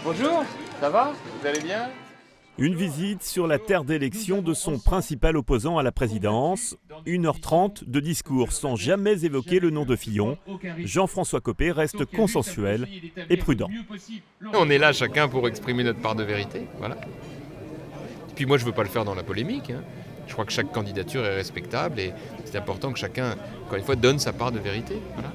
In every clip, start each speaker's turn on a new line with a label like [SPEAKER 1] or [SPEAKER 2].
[SPEAKER 1] Bonjour, ça va? Vous allez bien?
[SPEAKER 2] Une visite sur la terre d'élection de son principal opposant à la présidence. 1h30 de discours sans jamais évoquer le nom de Fillon. Jean-François Copé reste consensuel et prudent.
[SPEAKER 3] On est là chacun pour exprimer notre part de vérité, voilà. Et puis moi je ne veux pas le faire dans la polémique, hein. Je crois que chaque candidature est respectable et c'est important que chacun, encore une fois, donne sa part de vérité, voilà.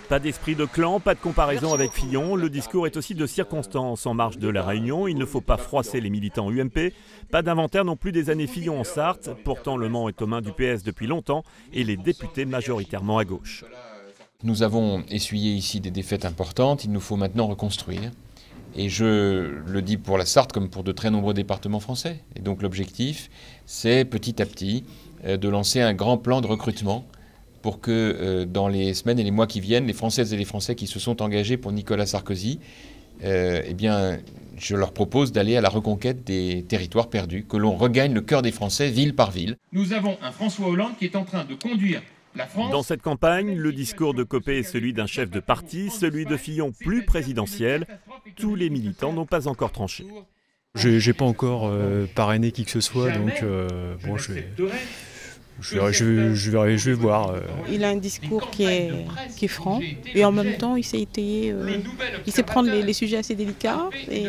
[SPEAKER 2] Pas d'esprit de clan, pas de comparaison avec Fillon. Le discours est aussi de circonstance. En marge de la réunion, il ne faut pas froisser les militants UMP. Pas d'inventaire non plus des années Fillon en Sarthe. Pourtant, le Mans est aux mains du PS depuis longtemps et les députés majoritairement à gauche.
[SPEAKER 3] Nous avons essuyé ici des défaites importantes. Il nous faut maintenant reconstruire. Et je le dis pour la Sarthe comme pour de très nombreux départements français. Et donc l'objectif, c'est petit à petit de lancer un grand plan de recrutement pour que dans les semaines et les mois qui viennent, les Françaises et les Français qui se sont engagés pour Nicolas Sarkozy, eh bien, je leur propose d'aller à la reconquête des territoires perdus, que l'on regagne le cœur des Français, ville par ville.
[SPEAKER 4] Nous avons un François Hollande qui est en train de conduire la France.
[SPEAKER 2] Dans cette campagne, le discours de Copé est celui d'un chef de parti, celui de Fillon plus présidentiel. Tous les militants n'ont pas encore tranché.
[SPEAKER 5] J'ai pas encore parrainé qui que ce soit, donc bon, je vais voir.
[SPEAKER 6] Il a un discours qui est franc et en même temps il sait étayer, il sait prendre les sujets assez délicats et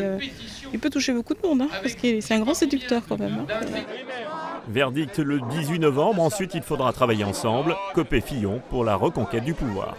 [SPEAKER 6] il peut toucher beaucoup de monde hein, parce que c'est un grand séducteur quand même. Hein.
[SPEAKER 2] Verdict le 18 novembre, ensuite il faudra travailler ensemble, Copé-Fillon pour la reconquête du pouvoir.